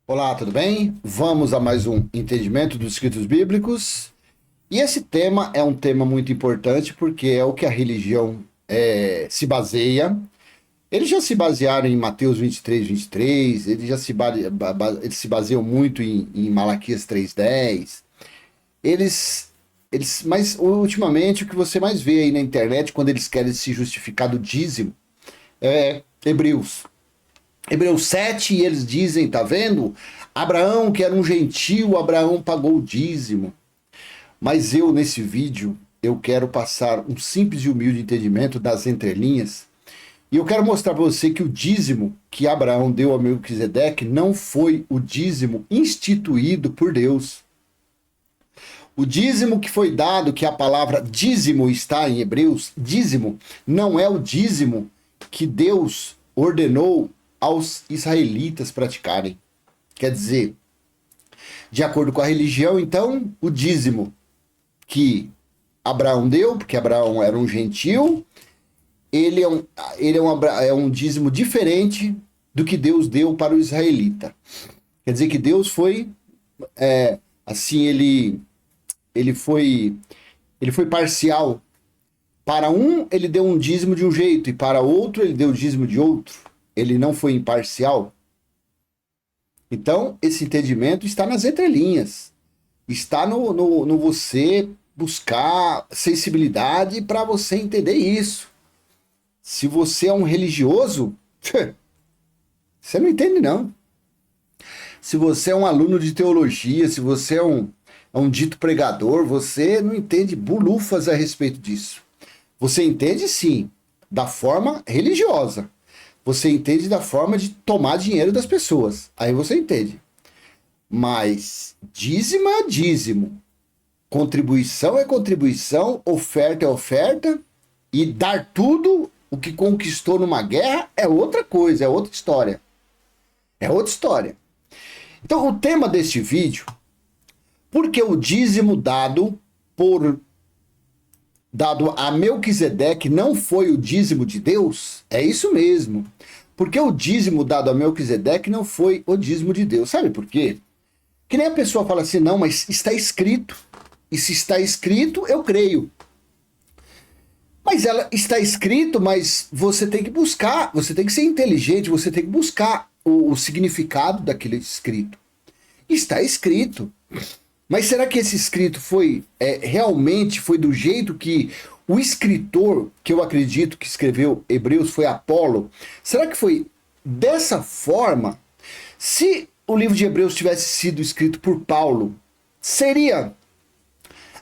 Olá, tudo bem? Vamos a mais um entendimento dos escritos bíblicos. E esse tema é um tema muito importante porque é o que a religião se baseia. Eles já se basearam em Mateus 23, eles já eles se baseiam muito em Malaquias 3:10. Mas ultimamente o que você mais vê aí na internet quando eles querem se justificar do dízimo é Hebreus. Hebreus 7, e eles dizem, tá vendo? Abraão, que era um gentil, Abraão pagou o dízimo. Mas eu, nesse vídeo, eu quero passar um simples e humilde entendimento das entrelinhas. E eu quero mostrar para você que o dízimo que Abraão deu a Melquisedeque não foi o dízimo instituído por Deus. O dízimo que foi dado, que a palavra dízimo está em Hebreus, dízimo, não é o dízimo que Deus ordenou aos israelitas praticarem. Quer dizer, de acordo com a religião, então, o dízimo que Abraão deu, porque Abraão era um gentil, é um dízimo diferente do que Deus deu para o israelita. Quer dizer que Deus foi, assim, ele foi parcial. Para um, ele deu um dízimo de um jeito, e para outro, ele deu o dízimo de outro. Ele não foi imparcial. Então, esse entendimento está nas entrelinhas. Está no você buscar sensibilidade para você entender isso. Se você é um religioso, você não entende, não. Se você é um aluno de teologia, se você é um dito pregador, você não entende bulufas a respeito disso. Você entende, sim, da forma religiosa. Você entende da forma de tomar dinheiro das pessoas. Aí você entende. Mas dízimo é dízimo. Contribuição é contribuição, oferta é oferta. E dar tudo o que conquistou numa guerra é outra coisa, é outra história. É outra história. Então, o tema deste vídeo, porque o dízimo dado a Melquisedeque não foi o dízimo de Deus? É isso mesmo. Porque o dízimo dado a Melquisedeque não foi o dízimo de Deus. Sabe por quê? Que nem a pessoa fala assim, não, mas está escrito. E se está escrito, eu creio. Mas ela está escrito, mas você tem que buscar, você tem que ser inteligente, você tem que buscar o significado daquele escrito. Está escrito. Mas será que esse escrito foi realmente foi do jeito que o escritor, que eu acredito que escreveu Hebreus, foi Apolo? Será que foi dessa forma? Se o livro de Hebreus tivesse sido escrito por Paulo, seria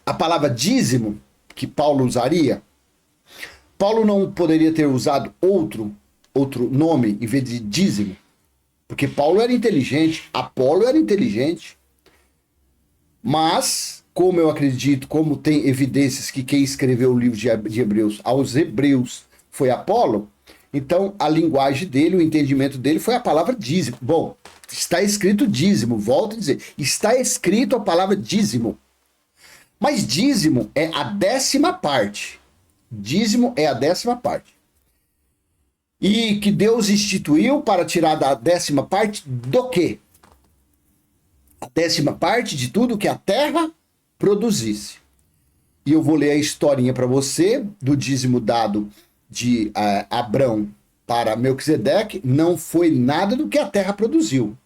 a palavra dízimo que Paulo usaria? Paulo não poderia ter usado outro nome em vez de dízimo? Porque Paulo era inteligente, Apolo era inteligente. Mas, como eu acredito, como tem evidências que quem escreveu o livro de Hebreus aos Hebreus foi Apolo, então a linguagem dele, o entendimento dele foi a palavra dízimo. Bom, está escrito dízimo, volto a dizer, está escrito a palavra dízimo. Mas dízimo é a 10ª parte. Dízimo é a 10ª parte. E que Deus instituiu para tirar da 10ª parte do quê? A 10ª parte de tudo que a terra produzisse. E eu vou ler a historinha para você do dízimo dado de Abrão para Melquisedeque. Não foi nada do que a terra produziu.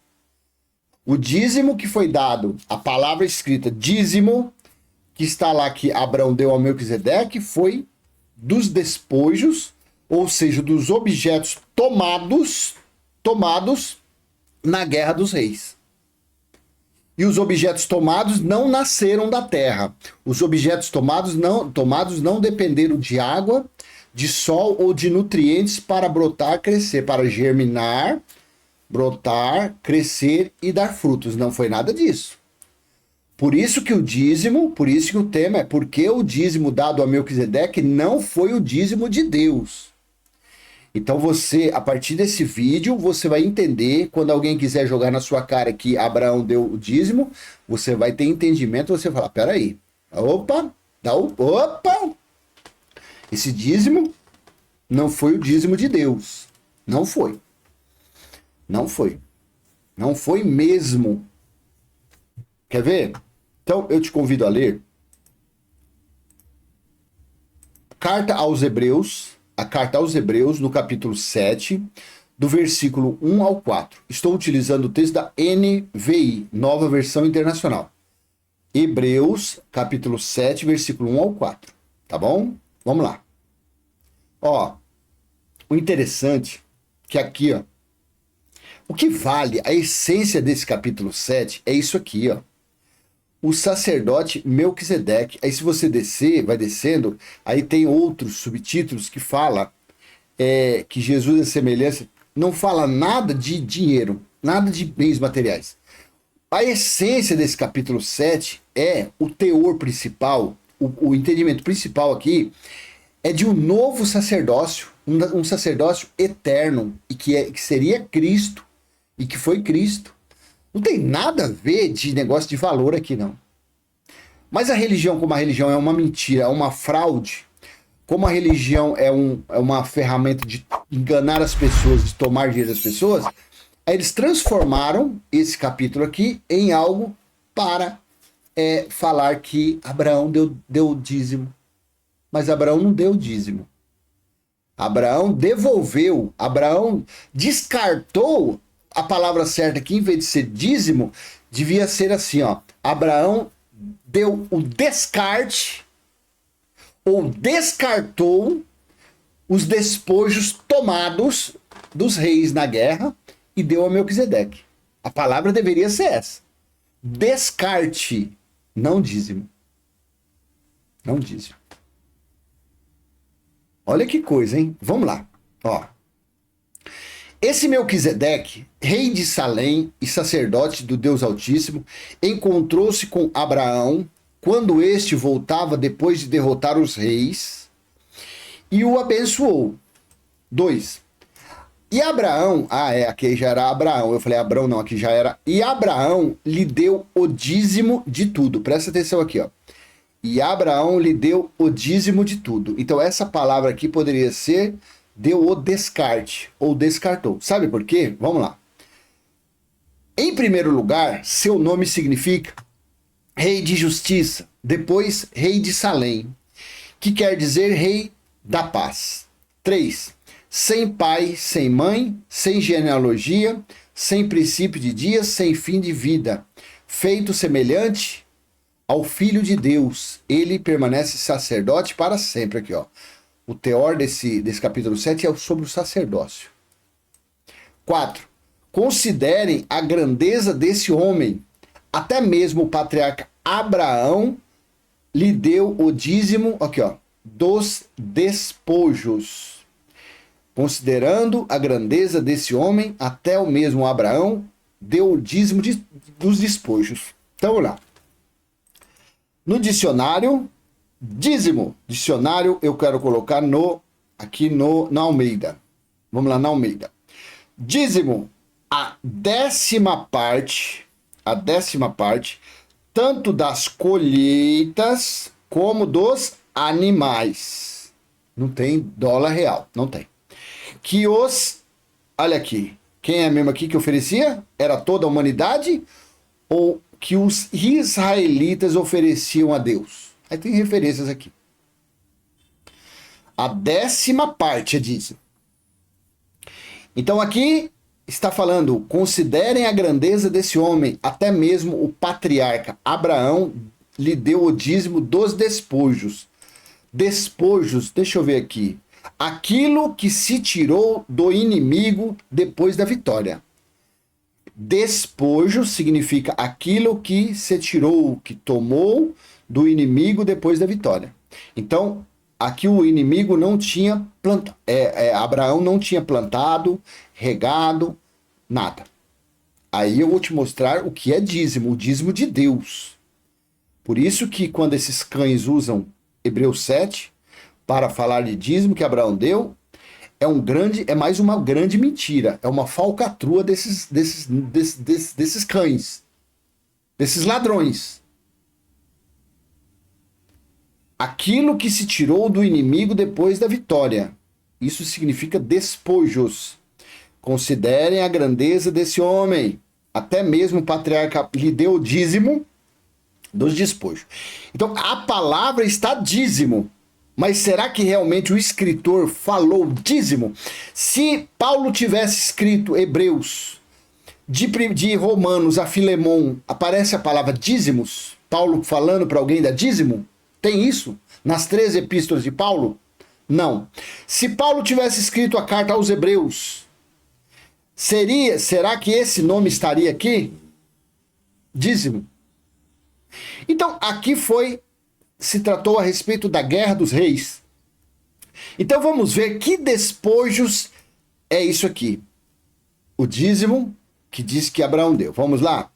O dízimo que foi dado, a palavra escrita dízimo, que está lá que Abrão deu a Melquisedeque, foi dos despojos, ou seja, dos objetos tomados na Guerra dos Reis. E os objetos tomados não nasceram da terra. Os objetos tomados não dependeram de água, de sol ou de nutrientes para brotar, crescer, para germinar, brotar, crescer e dar frutos. Não foi nada disso. Por isso que o dízimo, por isso que o tema é porque o dízimo dado a Melquisedeque não foi o dízimo de Deus. Então você, a partir desse vídeo, você vai entender, quando alguém quiser jogar na sua cara que Abraão deu o dízimo, você vai ter entendimento, você vai falar, peraí, opa, esse dízimo não foi o dízimo de Deus. Não foi. Não foi. Não foi mesmo. Quer ver? Então, eu te convido a ler Carta aos Hebreus, a Carta aos Hebreus, no capítulo 7, do versículo 1 ao 4. Estou utilizando o texto da NVI, Nova Versão Internacional. Hebreus, capítulo 7, versículo 1 ao 4. Tá bom? Vamos lá. Ó, o interessante é que aqui, ó, o que vale, a essência desse capítulo 7 é isso aqui, ó. O sacerdote Melquisedeque. Aí se você descer, vai descendo, aí tem outros subtítulos que fala que Jesus é semelhança, não fala nada de dinheiro, nada de bens materiais. A essência desse capítulo 7 é o teor principal, o entendimento principal aqui é de um novo sacerdócio, um sacerdócio eterno, e que seria Cristo, e que foi Cristo. Não tem nada a ver de negócio de valor aqui, não. Mas a religião, como a religião é uma mentira, é uma fraude, como a religião é uma ferramenta de enganar as pessoas, de tomar dinheiro das pessoas, aí eles transformaram esse capítulo aqui em algo para falar que Abraão deu dízimo. Mas Abraão não deu dízimo. Abraão devolveu, Abraão descartou. A palavra certa aqui, em vez de ser dízimo, devia ser assim, ó. Abraão deu o descarte, ou descartou os despojos tomados dos reis na guerra e deu a Melquisedeque. A palavra deveria ser essa. Descarte, não dízimo. Não dízimo. Olha que coisa, hein? Vamos lá. Ó. Esse Melquisedeque, rei de Salém e sacerdote do Deus Altíssimo, encontrou-se com Abraão quando este voltava depois de derrotar os reis e o abençoou. 2. E Abraão, aqui já era Abraão, eu falei Abraão não, aqui já era. E Abraão lhe deu o dízimo de tudo. Presta atenção aqui, ó. E Abraão lhe deu o dízimo de tudo. Então essa palavra aqui poderia ser deu o descarte, ou descartou. Sabe por quê? Vamos lá. Em primeiro lugar, seu nome significa rei de justiça, depois rei de Salém, que quer dizer rei da paz. 3. Sem pai, sem mãe, sem genealogia, sem princípio de dias, sem fim de vida, feito semelhante ao Filho de Deus. Ele permanece sacerdote para sempre. Aqui, ó. O teor desse capítulo 7 é sobre o sacerdócio. 4. Considerem a grandeza desse homem. Até mesmo o patriarca Abraão lhe deu o dízimo, aqui, ó, dos despojos. Considerando a grandeza desse homem, até o mesmo Abraão deu o dízimo dos despojos. Então, vamos lá. No dicionário, dízimo. Dicionário eu quero colocar aqui na Almeida. Vamos lá, na Almeida. Dízimo, a décima parte, tanto das colheitas como dos animais. Não tem dólar real, não tem. Olha aqui, quem é mesmo aqui que oferecia? Era toda a humanidade? Ou que os israelitas ofereciam a Deus? Aí tem referências aqui. A décima parte é dízimo. Então aqui está falando, considerem a grandeza desse homem, até mesmo o patriarca Abraão lhe deu o dízimo dos despojos. Despojos, deixa eu ver aqui. Aquilo que se tirou do inimigo depois da vitória. Despojo significa aquilo que se tirou, que tomou do inimigo depois da vitória. Então, aqui o inimigo não tinha plantado, Abraão não tinha plantado, regado, nada. Aí eu vou te mostrar o que é dízimo, o dízimo de Deus. Por isso que quando esses cães usam Hebreus 7 para falar de dízimo que Abraão deu, é mais uma grande mentira, é uma falcatrua desses cães, desses ladrões. Aquilo que se tirou do inimigo depois da vitória. Isso significa despojos. Considerem a grandeza desse homem. até mesmo o patriarca lhe deu o dízimo dos despojos. Então, a palavra está dízimo. Mas será que realmente o escritor falou dízimo? Se Paulo tivesse escrito Hebreus, de Romanos a Filemon, aparece a palavra dízimos? Paulo falando para alguém da dízimo? Tem isso? Nas 13 epístolas de Paulo? Não. Se Paulo tivesse escrito a carta aos Hebreus, será que esse nome estaria aqui? Dízimo. Então, aqui se tratou a respeito da guerra dos reis. Então vamos ver que despojos é isso aqui. O dízimo que diz que Abraão deu. Vamos lá?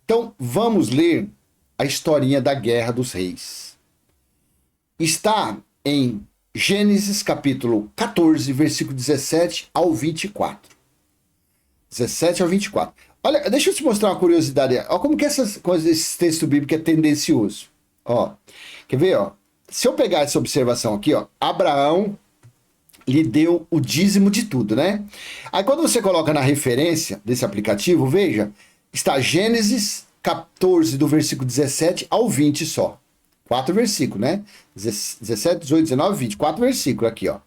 Então vamos ler a historinha da guerra dos reis. Está em Gênesis capítulo 14, versículo 17 ao 24. 17 ao 24. Olha, deixa eu te mostrar uma curiosidade. Olha como que essas coisas, esse texto bíblico é tendencioso. Ó, quer ver, ó? Se eu pegar essa observação aqui, ó, Abraão lhe deu o dízimo de tudo, né? Aí quando você coloca na referência desse aplicativo, veja, está Gênesis 14, do versículo 17 ao 20 só. 4 versículos, né? 17, 18, 19, 20. 4 versículos aqui, ó.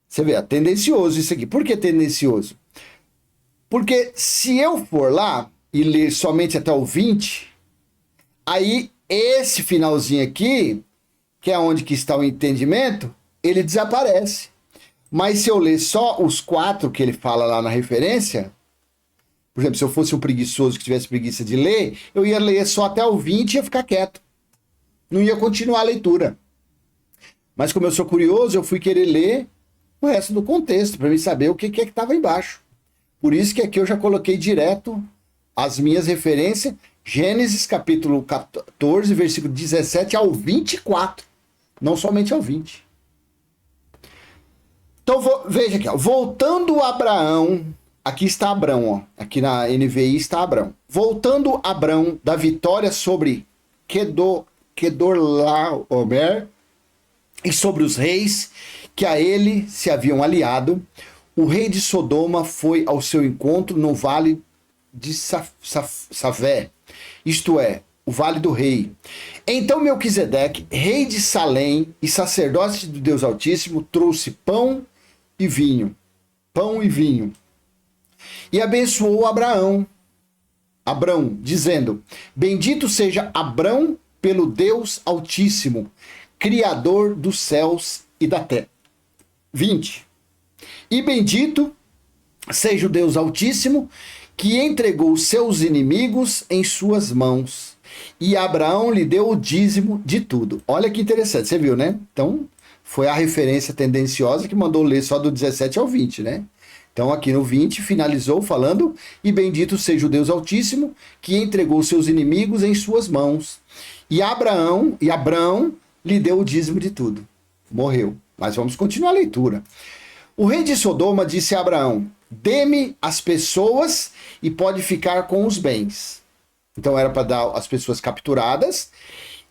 Você vê, é tendencioso isso aqui. Por que tendencioso? Porque se eu for lá e ler somente até o 20, aí esse finalzinho aqui, que é onde que está o entendimento, ele desaparece. Mas se eu ler só os 4 que ele fala lá na referência, por exemplo, se eu fosse um preguiçoso que tivesse preguiça de ler, eu ia ler só até o 20 e ia ficar quieto. Não ia continuar a leitura. Mas como eu sou curioso, eu fui querer ler o resto do contexto, para mim saber o que é que estava embaixo. Por isso que aqui eu já coloquei direto as minhas referências, Gênesis capítulo 14, versículo 17 ao 24, não somente ao 20. Então, veja aqui, ó, voltando a Abraão, aqui está Abrão, ó, aqui na NVI está Abrão. Voltando Abrão da vitória sobre Kedorlaomer e sobre os reis que a ele se haviam aliado, o rei de Sodoma foi ao seu encontro no vale de Savé, isto é, o vale do rei. Então Melquisedeque, rei de Salém e sacerdote do Deus Altíssimo, trouxe pão e vinho, e abençoou Abrão, dizendo: bendito seja Abrão pelo Deus Altíssimo, Criador dos céus e da terra. 20. E bendito seja o Deus Altíssimo, que entregou seus inimigos em suas mãos. E Abraão lhe deu o dízimo de tudo. Olha que interessante, você viu, né? Então, foi a referência tendenciosa que mandou ler só do 17 ao 20, né? Então, aqui no 20, finalizou falando: e bendito seja o Deus Altíssimo, que entregou seus inimigos em suas mãos. E Abraão lhe deu o dízimo de tudo. Morreu. Mas vamos continuar a leitura. O rei de Sodoma disse a Abraão: dê-me as pessoas e pode ficar com os bens. Então era para dar as pessoas capturadas.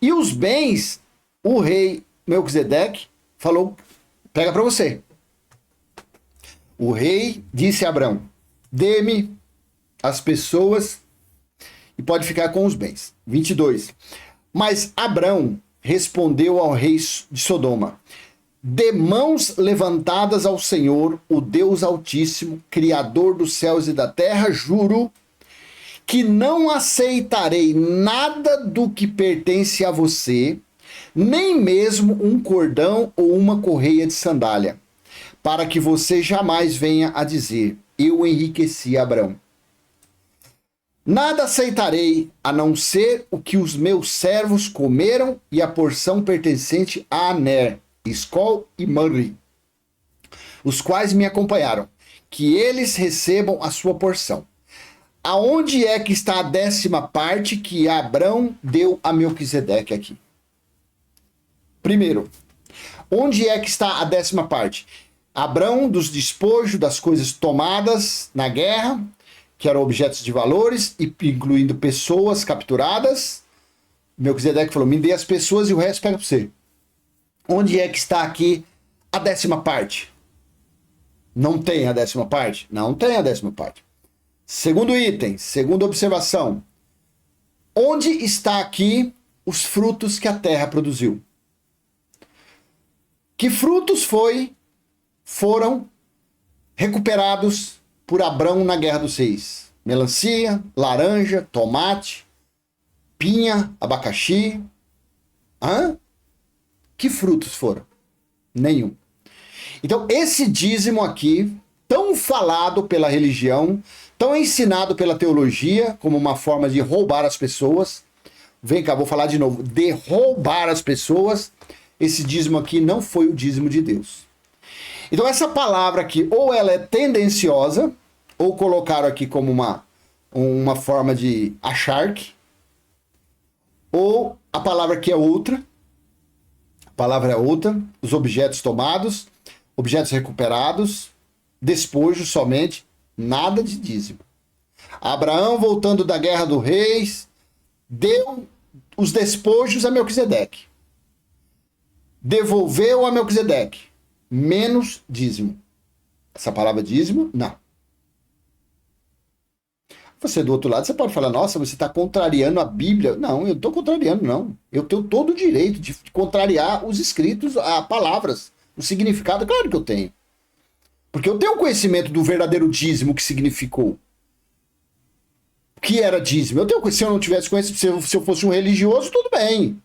E os bens, o rei Melquisedeque falou: pega para você. O rei disse a Abraão: dê-me as pessoas e pode ficar com os bens. 22. Mas Abraão respondeu ao rei de Sodoma: de mãos levantadas ao Senhor, o Deus Altíssimo, Criador dos céus e da terra, juro que não aceitarei nada do que pertence a você, nem mesmo um cordão ou uma correia de sandália, para que você jamais venha a dizer: eu enriqueci Abrão. Nada aceitarei a não ser o que os meus servos comeram e a porção pertencente a Aner, Escol e Manri, os quais me acompanharam, que eles recebam a sua porção. Aonde é que está a 10ª parte que Abrão deu a Melquisedeque aqui? Primeiro, onde é que está a 10ª parte? Abrão dos despojos das coisas tomadas na guerra, que eram objetos de valores, incluindo pessoas capturadas. Melquisedeque falou: me dê as pessoas e o resto pega para você. Onde é que está aqui a 10ª parte? Não tem a 10ª parte? Não tem a 10ª parte. Segundo item, segunda observação. Onde está aqui os frutos que a terra produziu? Que frutos foram recuperados por Abrão na Guerra dos Seis? Melancia, laranja, tomate, pinha, abacaxi. Que frutos foram? Nenhum. Então, esse dízimo aqui, tão falado pela religião, tão ensinado pela teologia, como uma forma de roubar as pessoas. Vem cá, vou falar de novo. De roubar as pessoas, esse dízimo aqui não foi o dízimo de Deus. Então, essa palavra aqui, ou ela é tendenciosa, ou colocaram aqui como uma forma de acharque, ou a palavra aqui é outra. A palavra é outra. Os objetos tomados, objetos recuperados, despojo somente, nada de dízimo. Abraão, voltando da guerra dos reis, deu os despojos a Melquisedeque. Devolveu a Melquisedeque, menos dízimo. Essa palavra dízimo, não. Você do outro lado, você pode falar, nossa, você está contrariando a Bíblia. Não, eu não estou contrariando, não. Eu tenho todo o direito de contrariar os escritos, as palavras, o significado, claro que eu tenho. Porque eu tenho conhecimento do verdadeiro dízimo que significou. O que era dízimo? Eu tenho conhecimento, se eu não tivesse conhecimento, se eu fosse um religioso, tudo bem.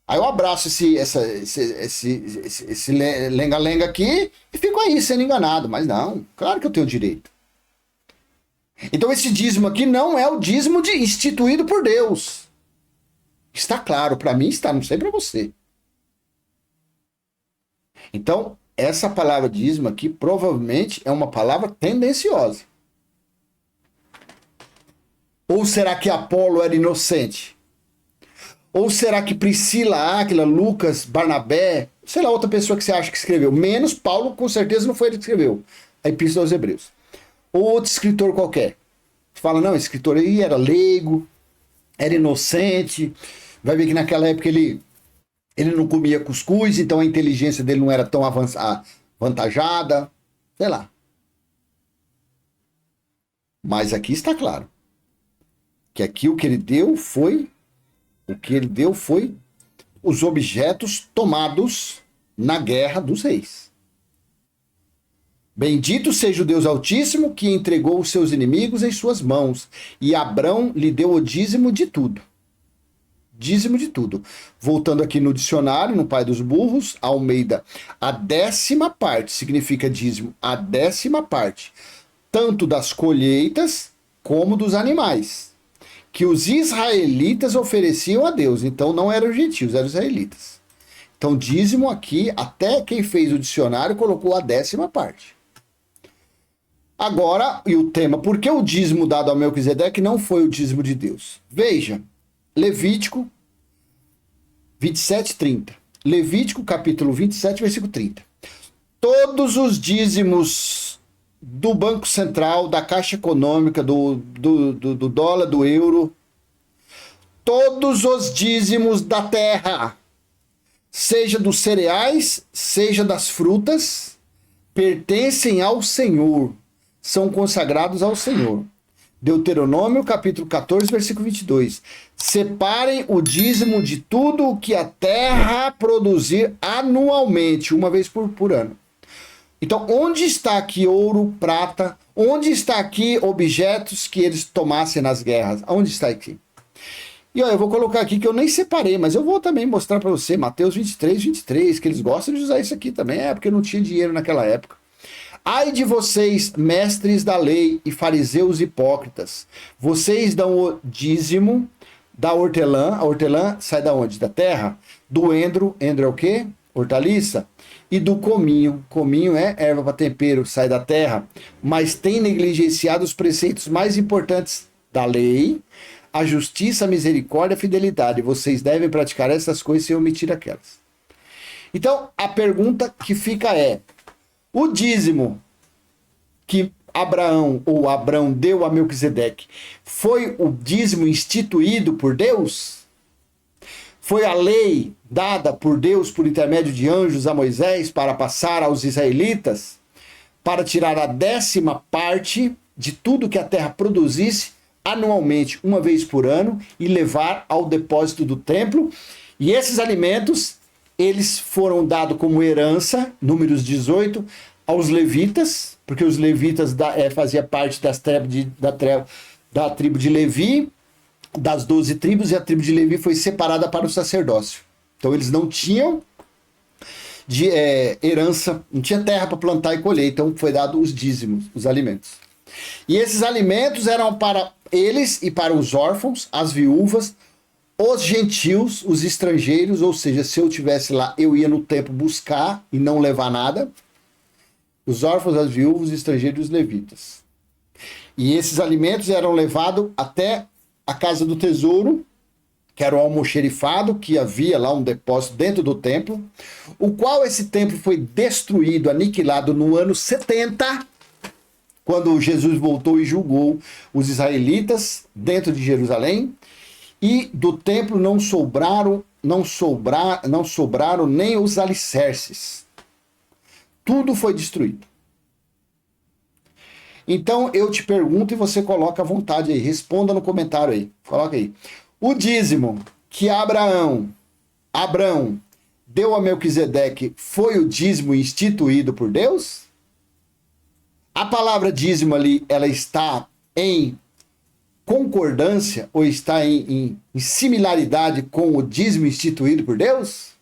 Aí eu abraço esse lenga-lenga aqui e fico aí sendo enganado. Mas não, claro que eu tenho direito. Então esse dízimo aqui não é o dízimo instituído por Deus. Está claro, para mim está, não sei para você. Então, essa palavra dízimo aqui provavelmente é uma palavra tendenciosa. Ou será que Apolo era inocente? Ou será que Priscila, Áquila, Lucas, Barnabé, sei lá, outra pessoa que você acha que escreveu, menos Paulo, com certeza não foi ele que escreveu a Epístola aos Hebreus. Ou outro escritor qualquer. Você fala, não, esse escritor aí era leigo, era inocente, vai ver que naquela época ele não comia cuscuz, então a inteligência dele não era tão avantajada, sei lá. Mas aqui está claro que aqui o que ele deu foi os objetos tomados na guerra dos reis. Bendito seja o Deus Altíssimo que entregou os seus inimigos em suas mãos, e Abrão lhe deu o dízimo de tudo. Dízimo de tudo. Voltando aqui no dicionário, no Pai dos Burros, Almeida, a 10ª parte significa dízimo, a 10ª parte, tanto das colheitas como dos animais, que os israelitas ofereciam a Deus. Então não eram gentios, eram israelitas. Então dízimo aqui, até quem fez o dicionário colocou a 10ª parte. Agora, e o tema, por que o dízimo dado a Melquisedeque não foi o dízimo de Deus? Veja, Levítico 27:30. Levítico capítulo 27, versículo 30. Todos os dízimos do Banco Central, da Caixa Econômica, do dólar, do euro, todos os dízimos da terra, seja dos cereais, seja das frutas, pertencem ao Senhor, são consagrados ao Senhor. Deuteronômio capítulo 14, versículo 22. Separem o dízimo de tudo o que a terra produzir anualmente, uma vez por ano. Então, onde está aqui ouro, prata? Onde está aqui objetos que eles tomassem nas guerras? Onde está aqui? E ó, eu vou colocar aqui que eu nem separei, mas eu vou também mostrar para você, Mateus 23, que eles gostam de usar isso aqui também, porque não tinha dinheiro naquela época. Ai de vocês, mestres da lei e fariseus hipócritas, vocês dão o dízimo da hortelã. A hortelã sai da onde? Da terra. Do endro é o quê? Hortaliça. E do cominho. Cominho é erva para tempero, sai da terra. Mas tem negligenciado os preceitos mais importantes da lei, a justiça, a misericórdia, a fidelidade. Vocês devem praticar essas coisas sem omitir aquelas. Então, a pergunta que fica é, o dízimo que Abrão deu a Melquisedeque foi o dízimo instituído por Deus? Foi a lei dada por Deus por intermédio de anjos a Moisés para passar aos israelitas, para tirar a 10ª parte de tudo que a terra produzisse anualmente, uma vez por ano, e levar ao depósito do templo. E esses alimentos, eles foram dados como herança, Números 18, aos levitas, porque os levitas faziam parte da tribo de Levi, das 12 tribos, e a tribo de Levi foi separada para o sacerdócio. Então eles não tinham herança, não tinha terra para plantar e colher, então foi dado os dízimos, os alimentos. E esses alimentos eram para eles e para os órfãos, as viúvas, os gentios, os estrangeiros, ou seja, se eu estivesse lá, eu ia no templo buscar e não levar nada. Os órfãos, as viúvas, os estrangeiros e os levitas. E esses alimentos eram levados até a casa do tesouro, que era o almoxerifado, que havia lá um depósito dentro do templo, o qual esse templo foi destruído, aniquilado no ano 70, quando Jesus voltou e julgou os israelitas dentro de Jerusalém, e do templo não sobraram nem os alicerces. Tudo foi destruído. Então eu te pergunto e você coloca à vontade aí, responda no comentário aí, coloca aí. O dízimo que Abraão deu a Melquisedeque foi o dízimo instituído por Deus? A palavra dízimo ali, ela está em concordância ou está em similaridade com o dízimo instituído por Deus?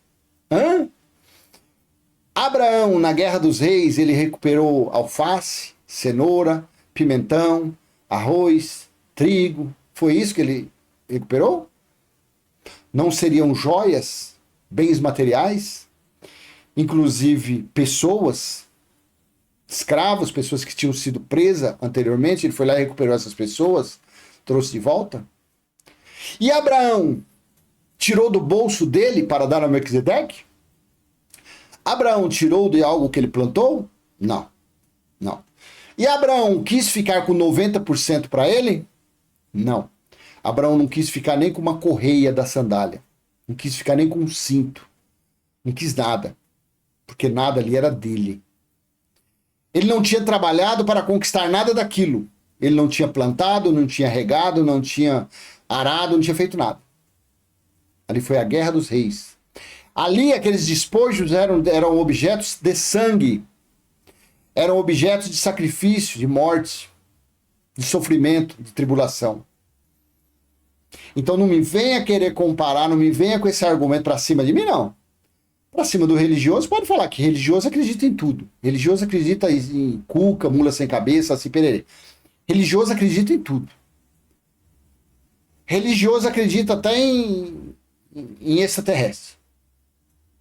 Abraão, na Guerra dos Reis, ele recuperou alface, cenoura, pimentão, arroz, trigo. Foi isso que ele recuperou? Não seriam joias, bens materiais? Inclusive pessoas, escravos, pessoas que tinham sido presas anteriormente, ele foi lá e recuperou essas pessoas, trouxe de volta. E Abraão tirou do bolso dele para dar a Melquisedeque? Abraão tirou de algo que ele plantou? Não. E Abraão quis ficar com 90% para ele? Não. Abraão não quis ficar nem com uma correia da sandália. Não quis ficar nem com um cinto. Não quis nada. Porque nada ali era dele. Ele não tinha trabalhado para conquistar nada daquilo. Ele não tinha plantado, não tinha regado, não tinha arado, não tinha feito nada. Ali foi a Guerra dos Reis. Ali aqueles despojos eram objetos de sangue. Eram objetos de sacrifício, de morte, de sofrimento, de tribulação. Então não me venha querer comparar, não me venha com esse argumento para cima de mim, não. Para cima do religioso, pode falar que religioso acredita em tudo. Religioso acredita em cuca, mula sem cabeça, assim, pererê. Religioso acredita em tudo. Religioso acredita até em extraterrestre.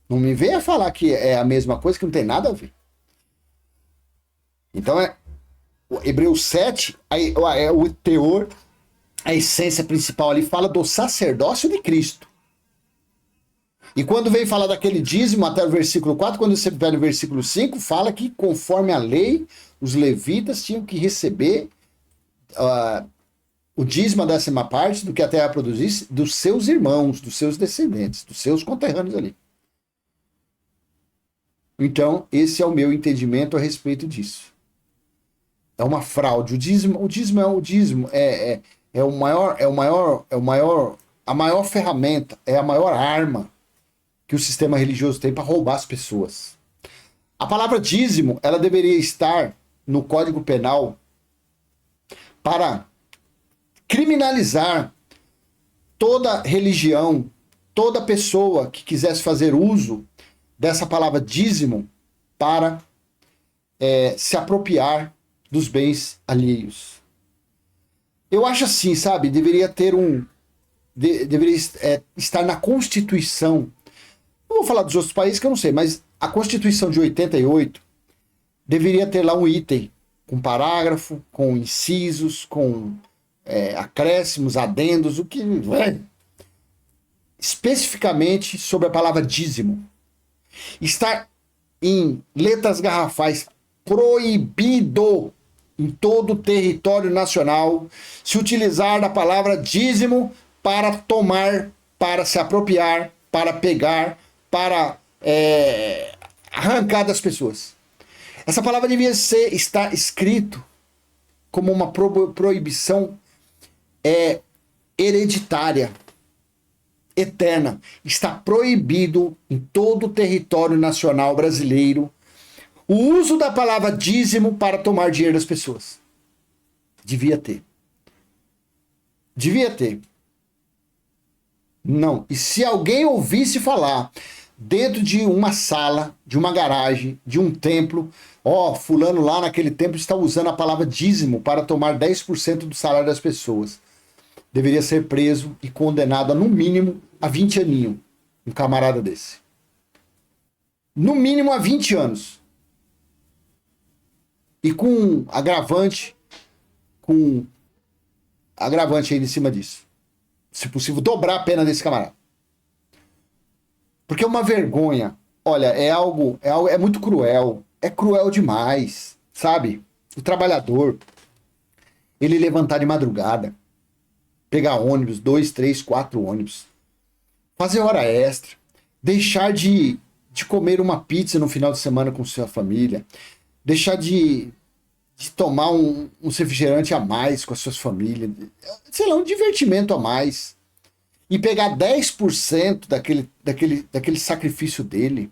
Não me venha falar que é a mesma coisa, que não tem nada a ver. Então, o Hebreus 7, o teor, a essência principal ali, fala do sacerdócio de Cristo. E quando vem falar daquele dízimo, até o versículo 4, quando você vai no versículo 5, fala que conforme a lei, os levitas tinham que receber o dízimo, a 10ª parte do que a terra produzisse, dos seus irmãos, dos seus descendentes, dos seus conterrâneos ali. Então, esse é o meu entendimento a respeito disso. É uma fraude. O dízimo é a maior ferramenta, é a maior arma que o sistema religioso tem para roubar as pessoas. A palavra dízimo, ela deveria estar no Código Penal para criminalizar toda religião, toda pessoa que quisesse fazer uso dessa palavra dízimo para se apropriar dos bens alheios. Eu acho assim, sabe? Deveria estar na Constituição. Não vou falar dos outros países que eu não sei, mas a Constituição de 88 deveria ter lá um item com parágrafo, com incisos, com acréscimos, adendos, o que especificamente sobre a palavra dízimo. Está em letras garrafais proibido em todo o território nacional se utilizar da palavra dízimo para tomar, para se apropriar, para pegar, para arrancar das pessoas. Essa palavra devia estar escrito como uma proibição hereditária, eterna. Está proibido em todo o território nacional brasileiro o uso da palavra dízimo para tomar dinheiro das pessoas. Devia ter. Devia ter. Não. E se alguém ouvisse falar dentro de uma sala, de uma garagem, de um templo, fulano lá naquele templo está usando a palavra dízimo para tomar 10% do salário das pessoas, deveria ser preso e condenado a, no mínimo, a 20 aninhos. Um camarada desse. No mínimo a 20 anos. E com agravante aí em cima disso. Se possível, dobrar a pena desse camarada. Porque é uma vergonha. Olha, é muito cruel. É cruel demais, sabe? O trabalhador, ele levantar de madrugada, pegar ônibus, 2, 3, 4 ônibus, fazer hora extra, deixar de comer uma pizza no final de semana com sua família, deixar de tomar um refrigerante a mais com as suas famílias, sei lá, um divertimento a mais, e pegar 10% daquele sacrifício dele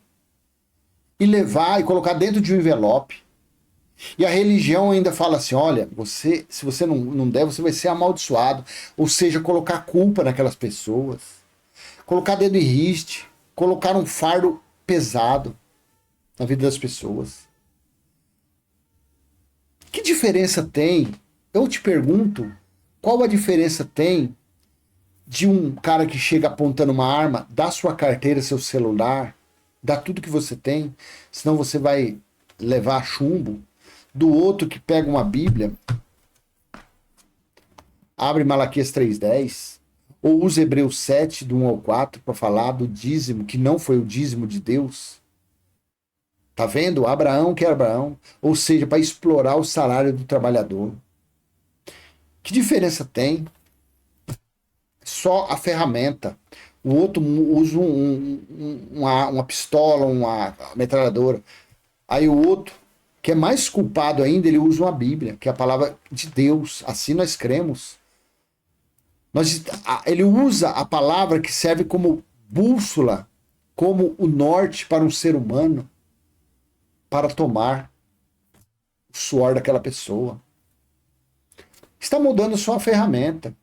e levar e colocar dentro de um envelope. E a religião ainda fala assim, olha, se você não der, você vai ser amaldiçoado. Ou seja, colocar culpa naquelas pessoas, colocar dedo em riste, colocar um fardo pesado na vida das pessoas. Que diferença tem? Eu te pergunto, qual a diferença tem de um cara que chega apontando uma arma, dá sua carteira, seu celular, dá tudo que você tem, senão você vai levar chumbo, do outro que pega uma Bíblia, abre Malaquias 3:10, ou usa Hebreus 7, do 1 ao 4, para falar do dízimo, que não foi o dízimo de Deus. Tá vendo? Abraão que era Abraão, ou seja, para explorar o salário do trabalhador. Que diferença tem? Só a ferramenta. O outro usa uma pistola, uma metralhadora. Aí o outro, que é mais culpado ainda, ele usa uma Bíblia, que é a palavra de Deus. Assim nós cremos. Ele usa a palavra que serve como bússola, como o norte para um ser humano, para tomar o suor daquela pessoa. Está mudando só a ferramenta.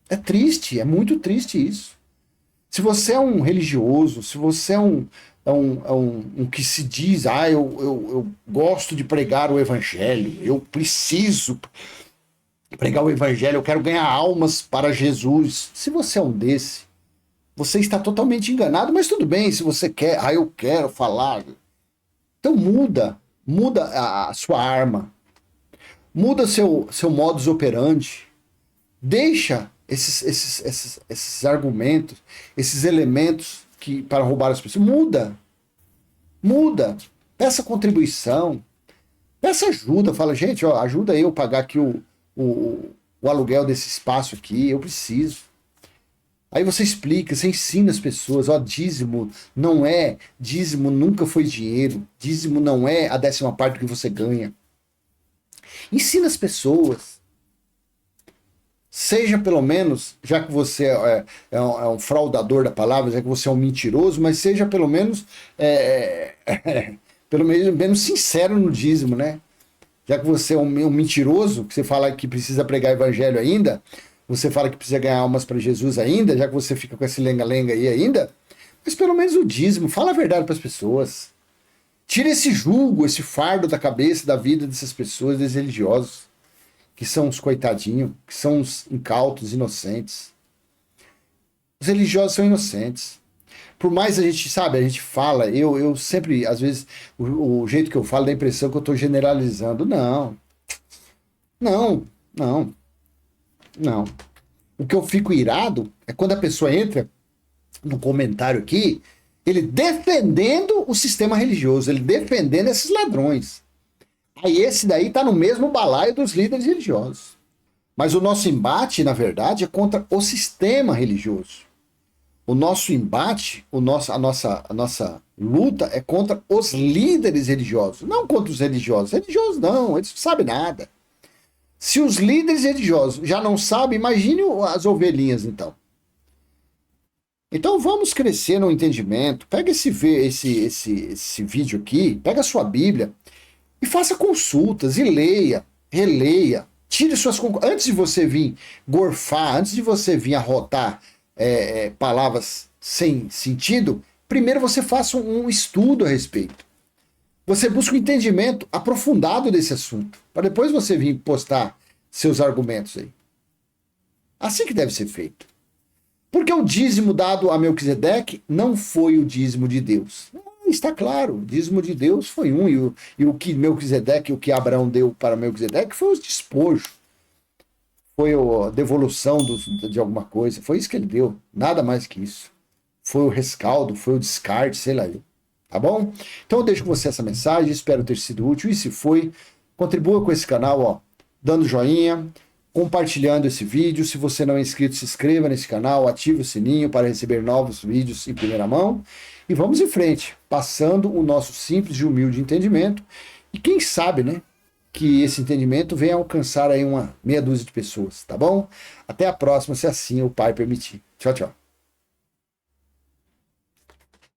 É triste, é muito triste isso. Se você é um religioso, se você é um que se diz, eu gosto de pregar o evangelho, eu preciso pregar o evangelho, eu quero ganhar almas para Jesus. Se você é um desse, você está totalmente enganado, mas tudo bem, se você quer, eu quero falar. Então muda a sua arma, muda seu modus operandi, deixa esses argumentos, esses elementos para roubar as pessoas. Muda, peça contribuição, peça ajuda, fala, gente, ajuda eu a pagar aqui o aluguel desse espaço aqui, eu preciso. Aí você explica, você ensina as pessoas, dízimo nunca foi dinheiro, dízimo não é a 10ª parte do que você ganha. Ensina as pessoas. Seja pelo menos, já que você é um fraudador da palavra, já que você é um mentiroso, mas seja pelo menos pelo menos sincero no dízimo, né? Já que você é um mentiroso, que você fala que precisa pregar evangelho ainda, você fala que precisa ganhar almas para Jesus ainda, já que você fica com esse lenga-lenga aí ainda, mas pelo menos o dízimo, fala a verdade para as pessoas. Tira esse jugo, esse fardo da cabeça, da vida dessas pessoas, desses religiosos, que são os coitadinhos, que são os incautos, inocentes. Os religiosos são inocentes. Por mais a gente fala, eu sempre, às vezes, o jeito que eu falo dá a impressão que eu estou generalizando. Não. O que eu fico irado é quando a pessoa entra no comentário aqui, ele defendendo o sistema religioso, ele defendendo esses ladrões. Aí esse daí tá no mesmo balaio dos líderes religiosos. Mas o nosso embate, na verdade, é contra o sistema religioso. O nosso embate, a nossa luta é contra os líderes religiosos, não contra os religiosos. Religiosos não, eles não sabem nada. Se os líderes religiosos já não sabem, imagine as ovelhinhas, então. Então vamos crescer no entendimento. Pega esse vídeo aqui, pega a sua Bíblia e faça consultas e leia, releia. Tire suas conclusões. Antes de você vir gorfar, antes de você vir arrotar palavras sem sentido, primeiro você faça um estudo a respeito. Você busca um entendimento aprofundado desse assunto, para depois você vir postar seus argumentos aí. Assim que deve ser feito. Porque o dízimo dado a Melquisedeque não foi o dízimo de Deus. Está claro, o dízimo de Deus foi um, e o que Melquisedeque, o que Abraão deu para Melquisedeque foi o despojo. Foi a devolução de alguma coisa, foi isso que ele deu, nada mais que isso. Foi o rescaldo, foi o descarte, sei lá. Tá bom? Então eu deixo com você essa mensagem, espero ter sido útil, e se foi, contribua com esse canal, ó, dando joinha, compartilhando esse vídeo. Se você não é inscrito, se inscreva nesse canal, ative o sininho para receber novos vídeos em primeira mão, e vamos em frente, passando o nosso simples e humilde entendimento, e quem sabe, né, que esse entendimento venha alcançar aí uma meia dúzia de pessoas, tá bom? Até a próxima, se assim o Pai permitir. Tchau, tchau.